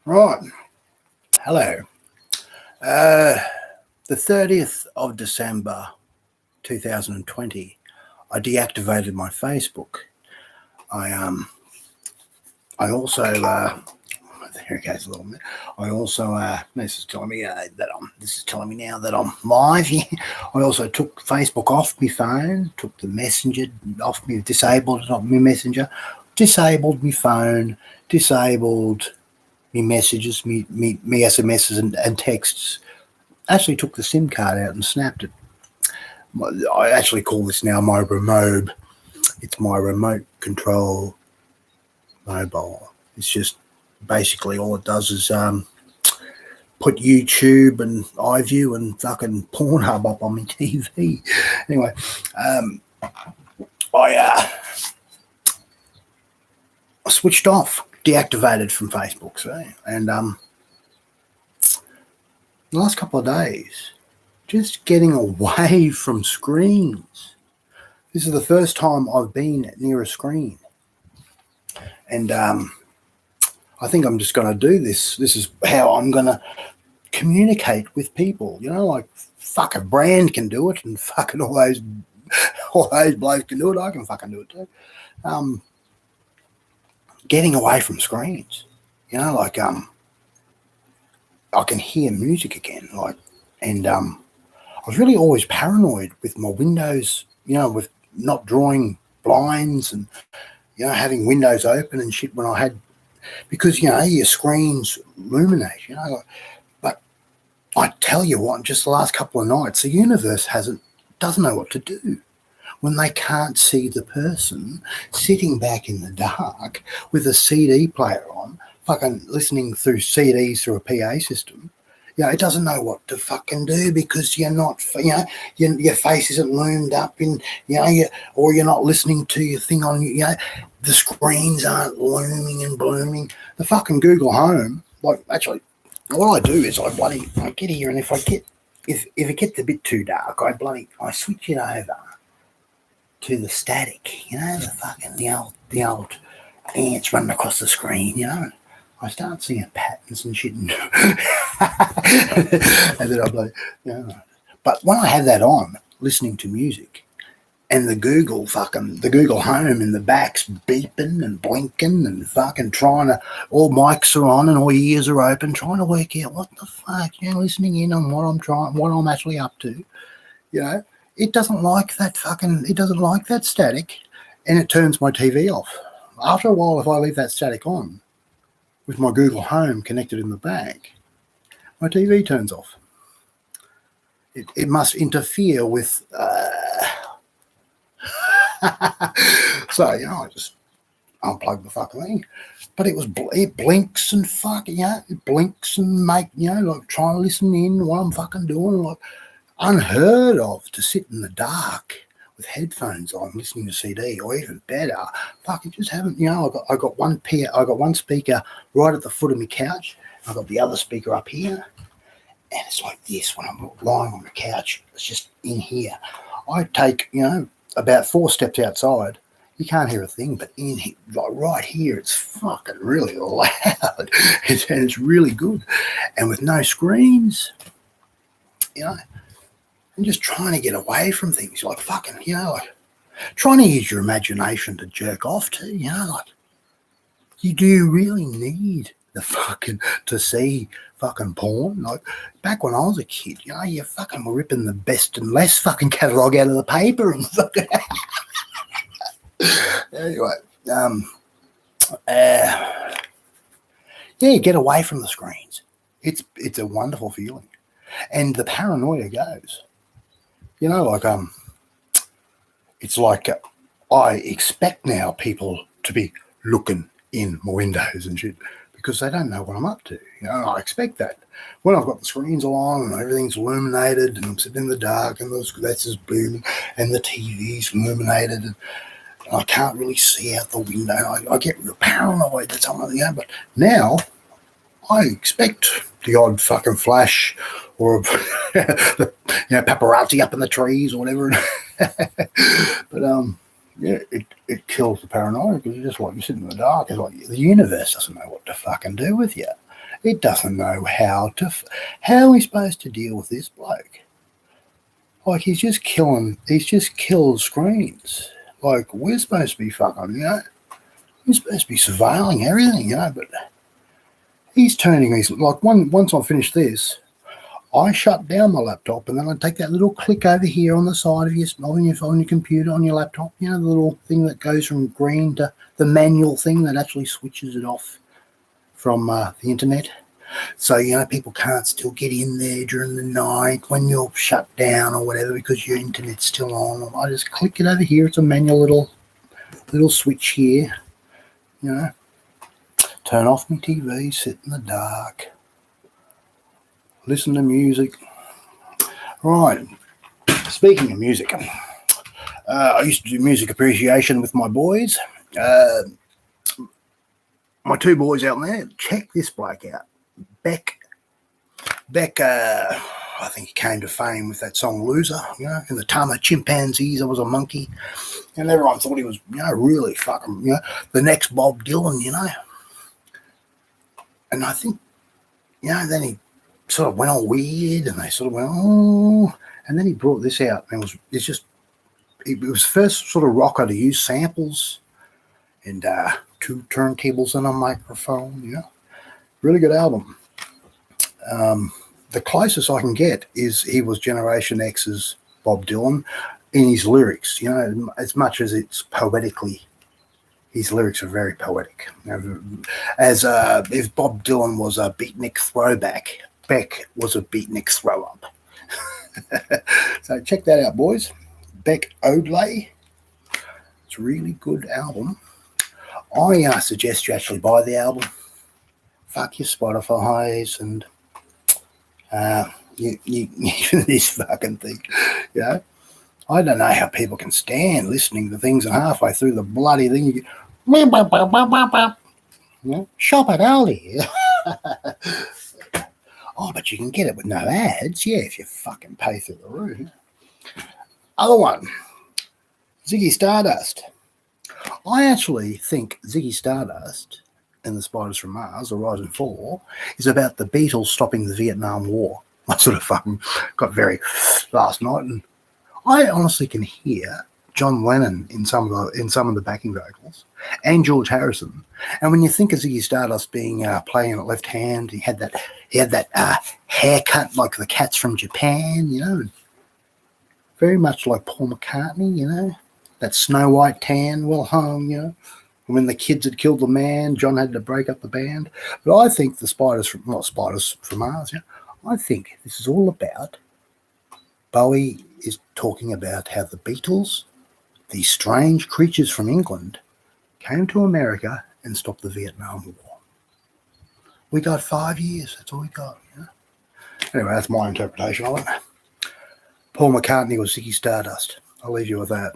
Right. Hello. Uh, the 30th of December 2020, I deactivated my Facebook. I I also here it goes a little bit. I also this is telling me now that I'm live. I also took Facebook off my phone, took the messenger off me, disabled it off my messenger, disabled my phone, disabled me messages, me SMSs and texts. Actually took the SIM card out and snapped it. I actually call this now my remote. It's my remote control mobile. It's just basically all it does is put YouTube and iView and fucking Pornhub up on my TV. Anyway, I switched off, deactivated from Facebook, and the last couple of days, just getting away from screens. This is the first time I've been near a screen. And I think I'm just going to do this. This is how I'm going to communicate with people. You know, like fuck a brand can do it, and fucking all those blokes can do it. I can fucking do it too. Getting away from screens. You know, like I can hear music again. And I was really always paranoid with my windows. You know, with not drawing blinds and having windows open and shit when I had, because your screens illuminate. But I tell you what, just the last couple of nights, the universe doesn't know what to do when they can't see the person sitting back in the dark with a CD player on, fucking listening through CDs through a PA system. It doesn't know what to fucking do because you're not, your face isn't loomed up in, or you're not listening to your thing on, the screens aren't looming and blooming. The fucking Google Home, actually, what I do is I get here, and if it gets a bit too dark, I switch it over to the static, the old ants running across the screen, I start seeing patterns and shit, and then I'm like, But when I have that on, listening to music, and the Google Home in the back's beeping and blinking and fucking all mics are on and all ears are open, trying to work out what the fuck, listening in on what I'm actually up to, it doesn't like that static, and it turns my TV off. After a while, if I leave that static on, with my Google Home connected in the back, my TV turns off. It must interfere with. So I just unplug the fucking thing. But it blinks and fucking it blinks and like trying to listen in what I'm fucking doing, unheard of to sit in the dark with headphones on, listening to CD, or even better, fucking just haven't. I got one speaker right at the foot of my couch. I got the other speaker up here, and it's like this when I'm lying on the couch. It's just in here. I take about 4 steps outside. You can't hear a thing, but in here, right here, it's fucking really loud, and it's really good, and with no screens, and just trying to get away from things, trying to use your imagination to jerk off to, do you really need to see fucking porn? Back when I was a kid, you fucking were ripping the best and less fucking catalogue out of the paper and fucking. Anyway, get away from the screens. It's a wonderful feeling, and the paranoia goes. It's like I expect now people to be looking in my windows and shit because they don't know what I'm up to. I expect that. When I've got the screens on and everything's illuminated and I'm sitting in the dark and that's just booming and the TV's illuminated and I can't really see out the window, I get real paranoid that something, but now I expect the odd fucking flash or paparazzi up in the trees or whatever. But it kills the paranoia because you're just you're sitting in the dark. It's like the universe doesn't know what to fucking do with you. It doesn't know how are we supposed to deal with this bloke? Like, he's just killed screens. Like, we're supposed to be fucking, we're supposed to be surveilling everything, but he's turning these, like, once I finish this, I shut down my laptop and then I take that little click over here on the side of on your computer, on your laptop, the little thing that goes from green to the manual thing that actually switches it off from the internet. So, people can't still get in there during the night when you're shut down or whatever because your internet's still on. I just click it over here. It's a manual little switch here, Turn off my TV, sit in the dark, listen to music. Right. Speaking of music, I used to do music appreciation with my boys. My two boys out there, check this bloke out. Beck, I think he came to fame with that song Loser, in the Tama Chimpanzees, I Was a Monkey. And everyone thought he was, really fucking, the next Bob Dylan, And I think, then he sort of went all weird and they sort of went, oh, and then he brought this out and it was first sort of rocker to use samples and two turntables and a microphone, Really good album. The closest I can get is he was Generation X's Bob Dylan in his lyrics, as much as it's poetically, his lyrics are very poetic. As if Bob Dylan was a beatnik throwback, Beck was a beatnik throw up. So check that out, boys. Beck Odelay. It's a really good album. I suggest you actually buy the album. Fuck your Spotify's and this fucking thing. I don't know how people can stand listening to things and halfway through the bloody thing you get, shop at Aldi. Oh, but you can get it with no ads, if you fucking pay through the roof. Other one, Ziggy Stardust. I actually think Ziggy Stardust and the Spiders from Mars, or Rise and Fall, is about the Beatles stopping the Vietnam War. I sort of fucking got very last night, and I honestly can hear John Lennon in some of the backing vocals, and George Harrison. And when you think of Ziggy Stardust being playing at left hand, he had that haircut like the Cats from Japan, very much like Paul McCartney, that Snow White tan, well hung, When the kids had killed the man, John had to break up the band. But I think the Spiders from Mars, I think this is all about Bowie is talking about how the Beatles, these strange creatures from England, came to America and stopped the Vietnam War. We got 5 years. That's all we got. Anyway, that's my interpretation of it. Paul McCartney was Ziggy Stardust. I'll leave you with that.